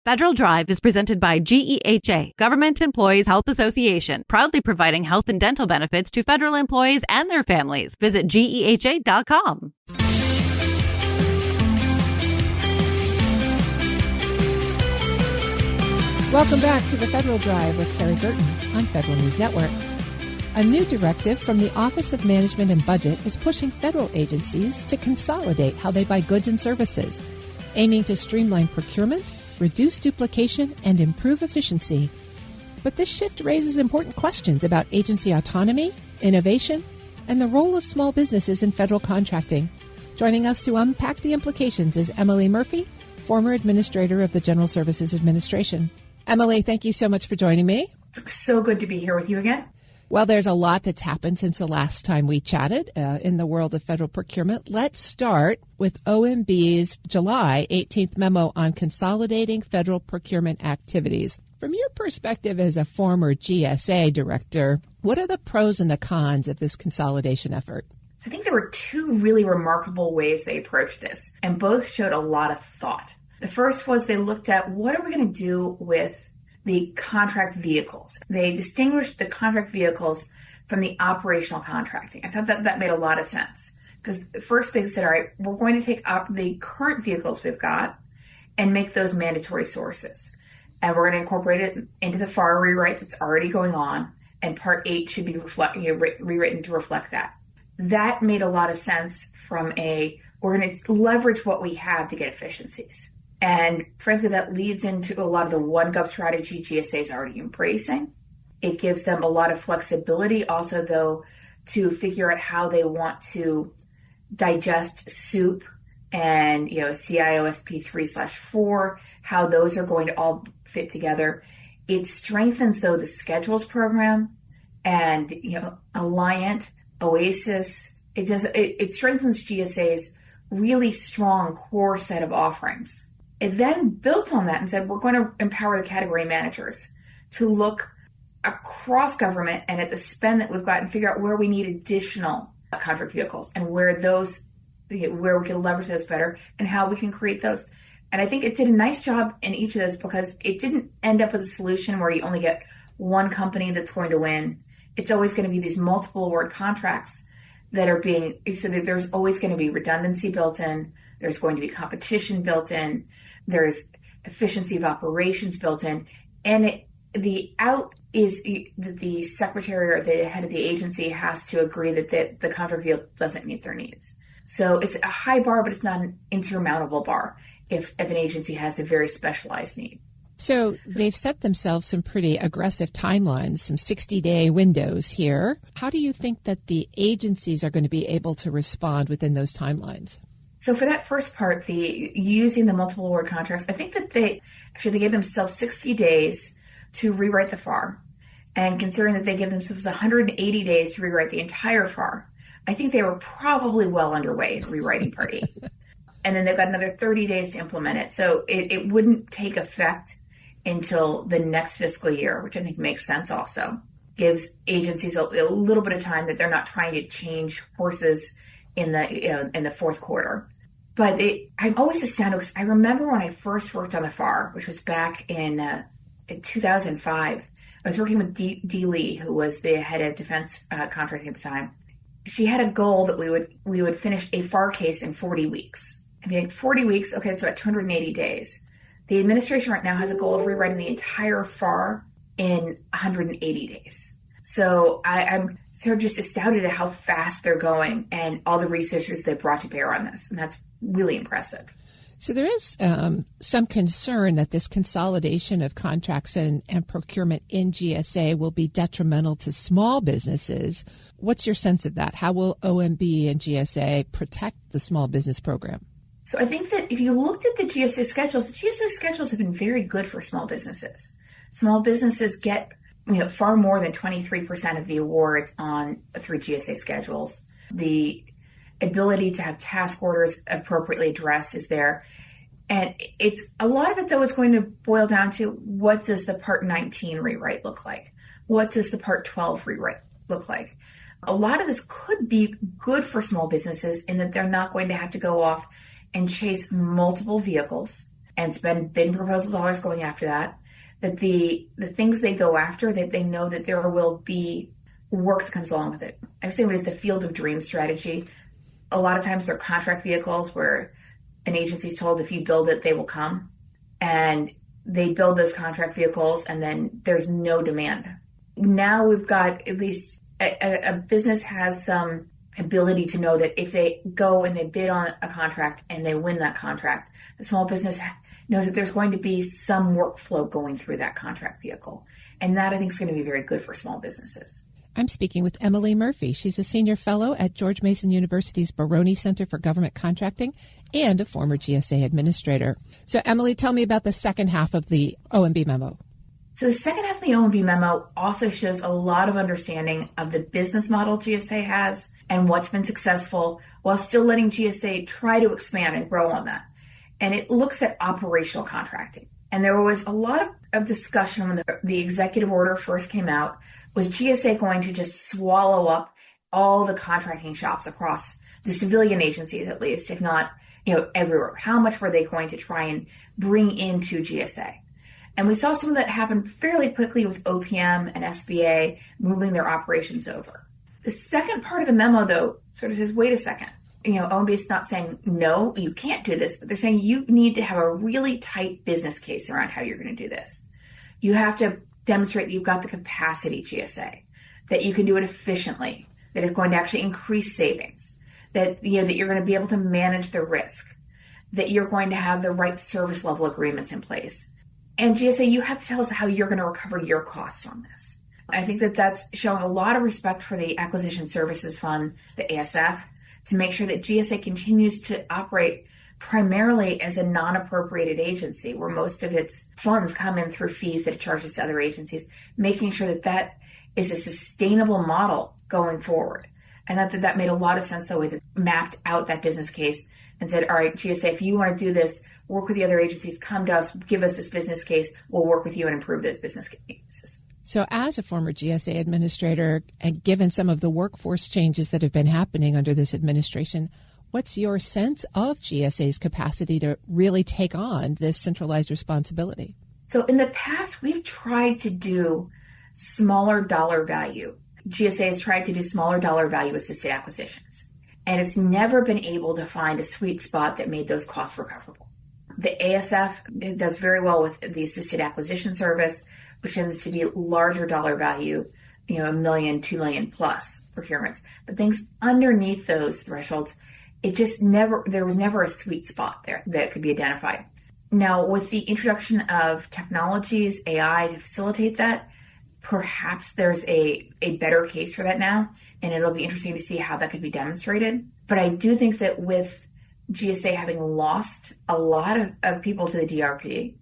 Federal Drive is presented by GEHA, Government Employees Health Association, proudly providing health and dental benefits to federal employees and their families. Visit GEHA.com. Welcome back to the Federal Drive with Terry Burton on Federal News Network. A new directive from the Office of Management and Budget is pushing federal agencies to consolidate how they buy goods and services, aiming to streamline procurement, reduce duplication, and improve efficiency. But this shift raises important questions about agency autonomy, innovation, and the role of small businesses in federal contracting. Joining us to unpack the implications is Emily Murphy, former administrator of the General Services Administration. Emily, thank you so much for joining me. It's so good to be here with you again. Well, there's a lot that's happened since the last time we chatted in the world of federal procurement. Let's start with OMB's July 18th memo on consolidating federal procurement activities. From your perspective as a former GSA director, what are the pros and the cons of this consolidation effort? So I think there were two really remarkable ways they approached this, and both showed a lot of thought. The first was they looked at what are we going to do with the contract vehicles. They distinguished the contract vehicles from the operational contracting. I thought that made a lot of sense because first they said, all right, we're going to take up the current vehicles we've got and make those mandatory sources. And we're going to incorporate it into the FAR rewrite that's already going on. And Part 8 should be rewritten to reflect that. That made a lot of sense from we're going to leverage what we have to get efficiencies. And frankly, that leads into a lot of the OneGov strategy GSA is already embracing. It gives them a lot of flexibility also, though, to figure out how they want to digest SOUP and, CIOSP 3/4, how those are going to all fit together. It strengthens, though, the schedules program and, Alliant, OASIS. It strengthens GSA's really strong core set of offerings. It then built on that and said, we're going to empower the category managers to look across government and at the spend that we've got and figure out where we need additional contract vehicles and where we can leverage those better and how we can create those. And I think it did a nice job in each of those because it didn't end up with a solution where you only get one company that's going to win. It's always going to be these multiple award contracts that are so that there's always going to be redundancy built in. There's going to be competition built in. There's efficiency of operations built in. And the out is that the secretary or the head of the agency has to agree that the contract vehicle doesn't meet their needs. So it's a high bar, but it's not an insurmountable bar if an agency has a very specialized need. So they've set themselves some pretty aggressive timelines, some 60-day windows here. How do you think that the agencies are going to be able to respond within those timelines? So for that first part, using the multiple award contracts, I think that they gave themselves 60 days to rewrite the FAR. And considering that they give themselves 180 days to rewrite the entire FAR, I think they were probably well underway in rewriting Part 8. And then they've got another 30 days to implement it. So it wouldn't take effect until the next fiscal year, which I think makes sense also. Gives agencies a little bit of time that they're not trying to change horses in the fourth quarter. But I'm always astounded because I remember when I first worked on the FAR, which was back in 2005, I was working with Dee Lee, who was the head of defense contracting at the time. She had a goal that we would finish a FAR case in 40 weeks. I mean, 40 weeks, okay, that's about 280 days. The administration right now has a goal of rewriting the entire FAR in 180 days. So I'm sort of just astounded at how fast they're going and all the researchers they brought to bear on this. And that's really impressive. So there is some concern that this consolidation of contracts and procurement in GSA will be detrimental to small businesses. What's your sense of that? How will OMB and GSA protect the small business program? So I think that if you looked at the GSA schedules have been very good for small businesses. Small businesses get far more than 23% of the awards through GSA schedules. The ability to have task orders appropriately addressed is there. And it's a lot of it, though, is going to boil down to what does the Part 19 rewrite look like? What does the Part 12 rewrite look like? A lot of this could be good for small businesses in that they're not going to have to go off and chase multiple vehicles. and spend bid proposal dollars going after that. That the things they go after, that they know that there will be work that comes along with it. I'm saying it is the field of dreams strategy. A lot of times they're contract vehicles where an agency is told if you build it, they will come. And they build those contract vehicles and then there's no demand. Now we've got at least a business has some ability to know that if they go and they bid on a contract and they win that contract, the small business knows that there's going to be some workflow going through that contract vehicle. And that I think is going to be very good for small businesses. I'm speaking with Emily Murphy. She's a senior fellow at George Mason University's Baroni Center for Government Contracting and a former GSA administrator. So Emily, tell me about the second half of the OMB memo. So the second half of the OMB memo also shows a lot of understanding of the business model GSA has and what's been successful while still letting GSA try to expand and grow on that. And it looks at operational contracting. And there was a lot of discussion when the executive order first came out. Was GSA going to just swallow up all the contracting shops across the civilian agencies, at least, if not, everywhere? How much were they going to try and bring into GSA? And we saw some of that happen fairly quickly with OPM and SBA moving their operations over. The second part of the memo, though, sort of says, wait a second. OMB is not saying, no, you can't do this, but they're saying you need to have a really tight business case around how you're going to do this. You have to demonstrate that you've got the capacity, GSA, that you can do it efficiently, that it's going to actually increase savings, that that you're going to be able to manage the risk, that you're going to have the right service level agreements in place. And GSA, you have to tell us how you're going to recover your costs on this. I think that that's showing a lot of respect for the Acquisition Services Fund, the ASF, to make sure that GSA continues to operate primarily as a non-appropriated agency where most of its funds come in through fees that it charges to other agencies, making sure that that is a sustainable model going forward. And that made a lot of sense the way that mapped out that business case and said, all right, GSA, if you want to do this, work with the other agencies, come to us, give us this business case, we'll work with you and improve those business cases. So as a former GSA administrator, and given some of the workforce changes that have been happening under this administration, what's your sense of GSA's capacity to really take on this centralized responsibility? So in the past, we've tried to do smaller dollar value. GSA has tried to do smaller dollar value assisted acquisitions, and it's never been able to find a sweet spot that made those costs recoverable. The ASF does very well with the assisted acquisition service, which tends to be larger dollar value, $1 million, $2 million plus procurements. But things underneath those thresholds, there was never a sweet spot there that could be identified. Now, with the introduction of technologies, AI to facilitate that, perhaps there's a better case for that now, and it'll be interesting to see how that could be demonstrated. But I do think that with GSA having lost a lot of people to the DRP,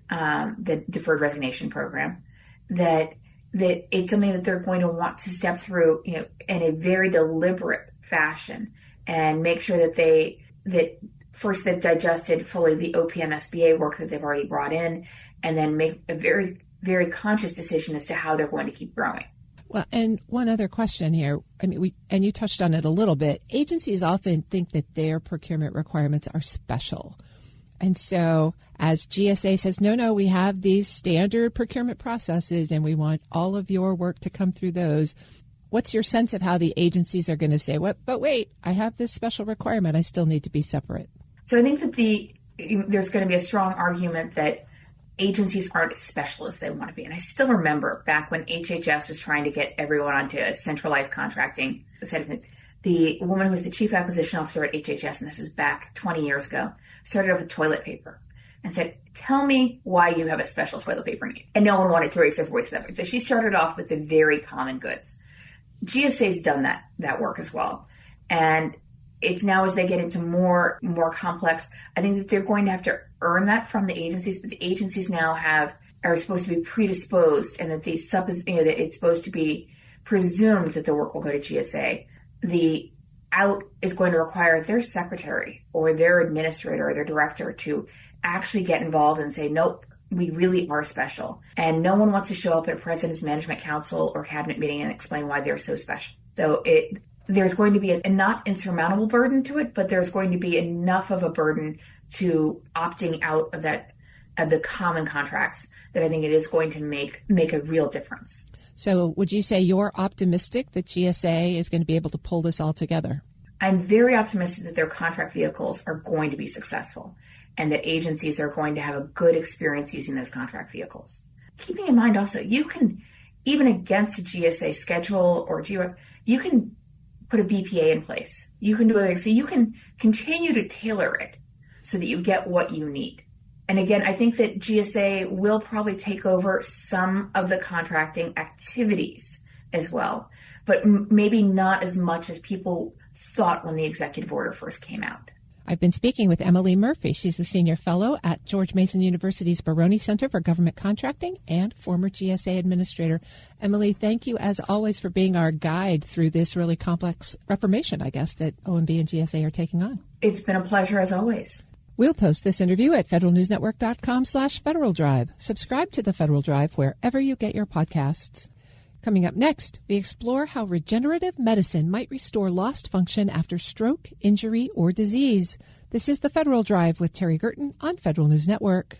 the Deferred Resignation Program, that it's something that they're going to want to step through, in a very deliberate fashion and make sure that they've digested fully the OPM SBA work that they've already brought in, and then make a very, very conscious decision as to how they're going to keep growing. Well, and one other question here. And you touched on it a little bit. Agencies often think that their procurement requirements are special. And so as GSA says, no, we have these standard procurement processes and we want all of your work to come through those. What's your sense of how the agencies are going to say, but wait, I have this special requirement. I still need to be separate. So I think that there's going to be a strong argument that agencies aren't as special as they want to be. And I still remember back when HHS was trying to get everyone onto a centralized contracting. The woman who was the chief acquisition officer at HHS, and this is back 20 years ago, started off with toilet paper and said, tell me why you have a special toilet paper need. And no one wanted to raise their voice that way. So she started off with the very common goods. GSA's done that work as well. And it's now as they get into more complex, I think that they're going to have to earn that from the agencies, but the agencies now are supposed to be predisposed, and that that it's supposed to be presumed that the work will go to GSA. The out is going to require their secretary or their administrator or their director to actually get involved and say, nope, we really are special. And no one wants to show up at a president's management council or cabinet meeting and explain why they're so special. So there's going to be a not insurmountable burden to it, but there's going to be enough of a burden to opting out of the common contracts that I think it is going to make a real difference. So would you say you're optimistic that GSA is going to be able to pull this all together? I'm very optimistic that their contract vehicles are going to be successful and that agencies are going to have a good experience using those contract vehicles. Keeping in mind also, you can, even against a GSA schedule or you can put a BPA in place. You can do other things. So you can continue to tailor it so that you get what you need. And again, I think that GSA will probably take over some of the contracting activities as well, but maybe not as much as people thought when the executive order first came out. I've been speaking with Emily Murphy. She's a senior fellow at George Mason University's Baroni Center for Government Contracting and former GSA administrator. Emily, thank you as always for being our guide through this really complex reformation, I guess, that OMB and GSA are taking on. It's been a pleasure as always. We'll post this interview at federalnewsnetwork.com/Federal Drive. Subscribe to the Federal Drive wherever you get your podcasts. Coming up next, we explore how regenerative medicine might restore lost function after stroke, injury, or disease. This is the Federal Drive with Terry Gerton on Federal News Network.